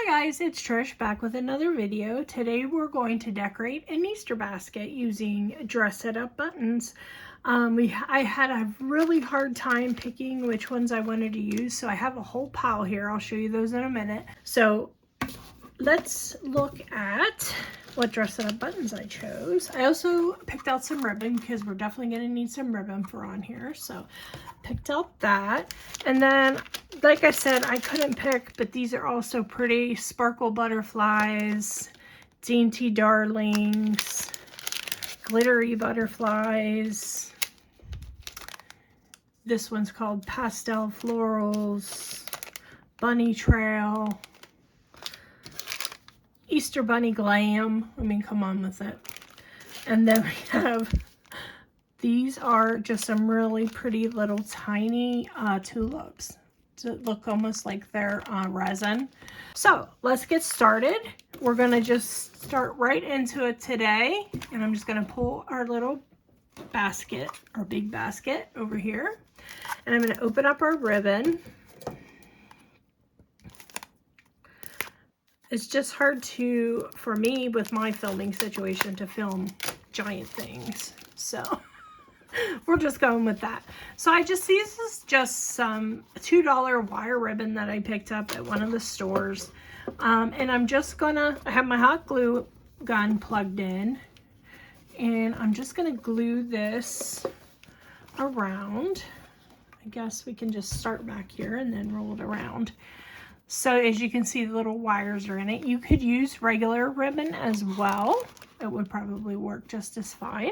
Hi guys, it's Trish back with another video. Today we're going to decorate an Easter basket using dress it up buttons. I had a really hard time picking which ones I wanted to use, so I have a whole pile here. I'll show you those in a minute. So let's look at what dress it up buttons I chose. I also picked out some ribbon because we're definitely going to need some ribbon for on here. So picked out that. And then, like I said, I couldn't pick, but these are also pretty. Sparkle butterflies, dainty darlings, glittery butterflies. This one's called pastel florals, bunny trail, Easter bunny glam. I mean, come on with it. And then we have, these are just some really pretty little tiny tulips that look almost like they're resin. So let's get started. We're gonna just start right into it today. And I'm just gonna pull our little basket, our big basket over here. And I'm gonna open up our ribbon. It's just hard for me with my filming situation to film giant things. So we're just going with that. So this is just some $2 wire ribbon that I picked up at one of the stores. And I have my hot glue gun plugged in. And I'm just gonna glue this around. I guess we can just start back here and then roll it around. So as you can see, the little wires are in it. You could use regular ribbon as well. It would probably work just as fine.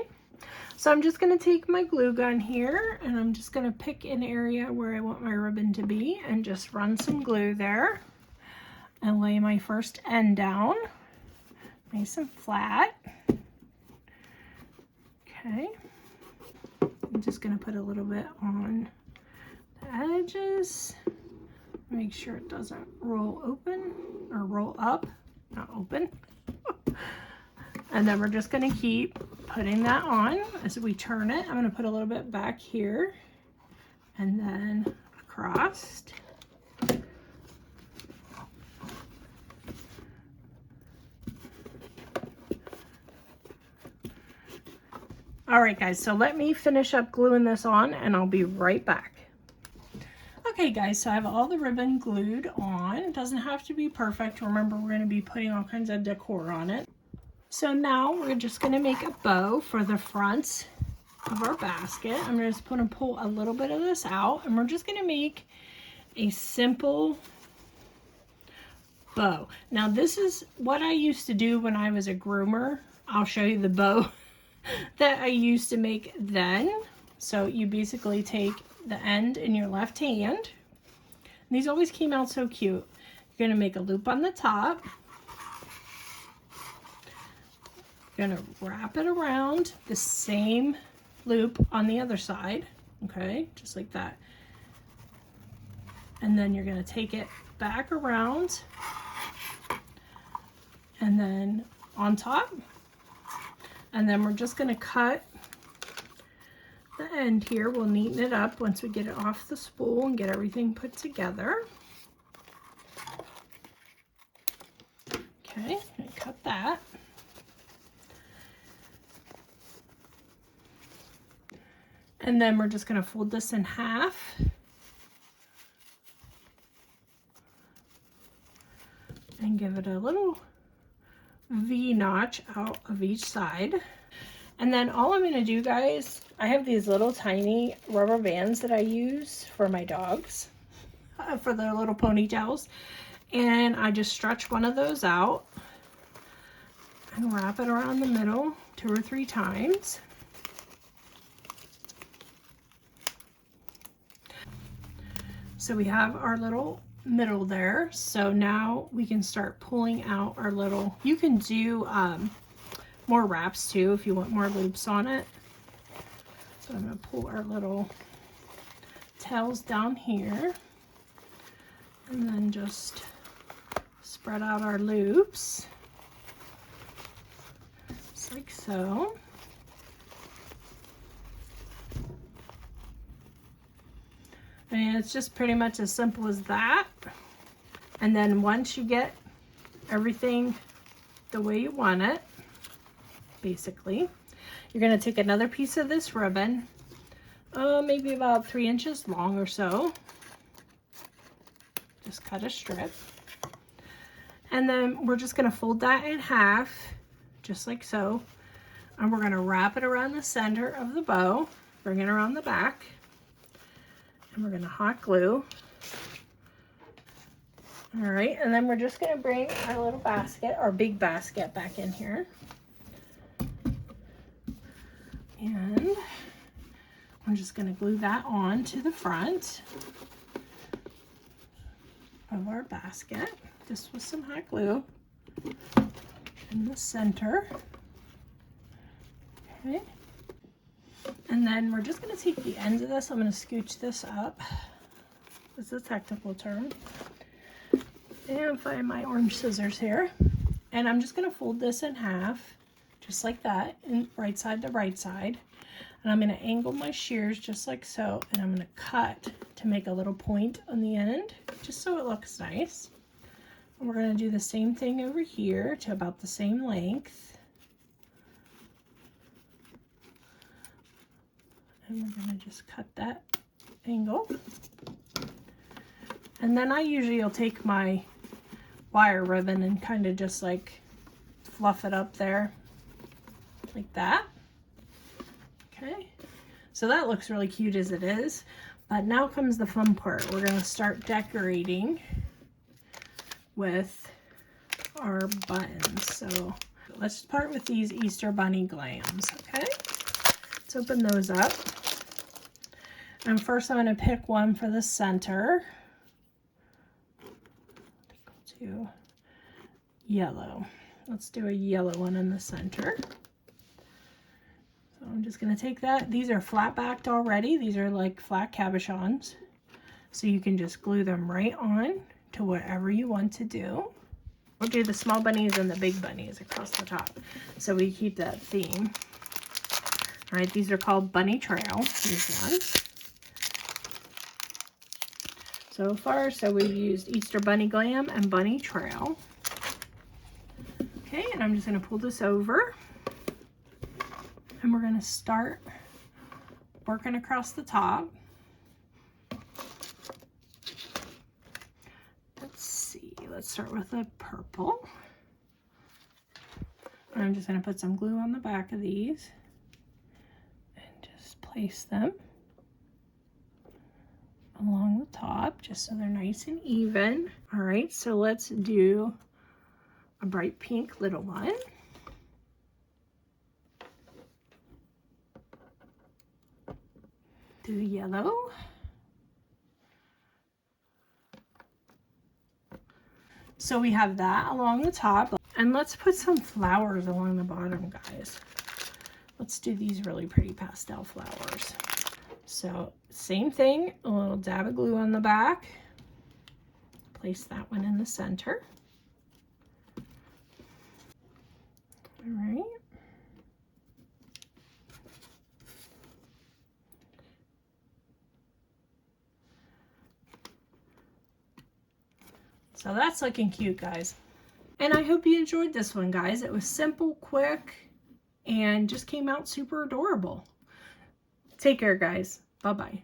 So I'm just going to take my glue gun here and I'm just going to pick an area where I want my ribbon to be and just run some glue there and lay my first end down nice and flat. Okay. I'm just going to put a little bit on the edges. Make sure it doesn't roll open or roll up, not open. And then we're just going to keep putting that on as we turn it. I'm going to put a little bit back here and then across. All right, guys, so let me finish up gluing this on and I'll be right back. Okay guys, so I have all the ribbon glued on. It doesn't have to be perfect. Remember, we're going to be putting all kinds of decor on it. So now we're just going to make a bow for the front of our basket. I'm just going to pull a little bit of this out and we're just going to make a simple bow. Now this is what I used to do when I was a groomer. I'll show you the bow that I used to make then. So you basically take the end in your left hand. And these always came out so cute. You're gonna make a loop on the top. You're gonna wrap it around the same loop on the other side. Okay, just like that. And then you're gonna take it back around and then on top. And then we're just gonna cut the end here. We'll neaten it up once we get it off the spool and get everything put together. Okay, I cut that. And then we're just going to fold this in half. And give it a little V notch out of each side. And then all I'm going to do, guys, I have these little tiny rubber bands that I use for my dogs, for their little ponytails. And I just stretch one of those out and wrap it around the middle 2 or 3 times. So we have our little middle there. So now we can start pulling out our little, you can do more wraps too if you want more loops on it. So I'm going to pull our little tails down here and then just spread out our loops just like so. And it's just pretty much as simple as that. And then once you get everything the way you want it, basically. You're going to take another piece of this ribbon, maybe about 3 inches long or so. Just cut a strip. And then we're just going to fold that in half, just like so. And we're going to wrap it around the center of the bow, bring it around the back, and we're going to hot glue. All right, and then we're just going to bring our little basket, our big basket, back in here. And I'm just going to glue that on to the front of our basket, just with some hot glue in the center. Okay. And then we're just going to take the ends of this. I'm going to scooch this up. This is a technical term. And find my orange scissors here. And I'm just going to fold this in half, just like that, and right side to right side. And I'm going to angle my shears just like so, and I'm going to cut to make a little point on the end, just so it looks nice. And we're going to do the same thing over here to about the same length. And we're going to just cut that angle. And then I usually will take my wire ribbon and kind of just like fluff it up there like that. Okay, so that looks really cute as it is, but now comes the fun part. We're going to start decorating with our buttons. So let's start with these Easter bunny glams. Okay, let's open those up. And first I'm going to pick one for the center. To yellow. Let's do a yellow one in the center. So I'm just going to take that. These are flat backed already. These are like flat cabochons. So you can just glue them right on to whatever you want to do. We'll do the small bunnies and the big bunnies across the top, so we keep that theme. All right, these are called Bunny Trail, these ones. So far, so we've used Easter Bunny Glam and Bunny Trail. Okay, and I'm just going to pull this over. And we're going to start working across the top. Let's see, let's start with the purple. And I'm just going to put some glue on the back of these and just place them along the top, just so they're nice and even. All right, so let's do a bright pink little one. Do yellow. So we have that along the top, and let's put some flowers along the bottom, guys. Let's do these really pretty pastel flowers. So same thing, a little dab of glue on the back. Place that one in the center. All right. So that's looking cute, guys. And I hope you enjoyed this one, guys. It was simple, quick, and just came out super adorable. Take care, guys. Bye-bye.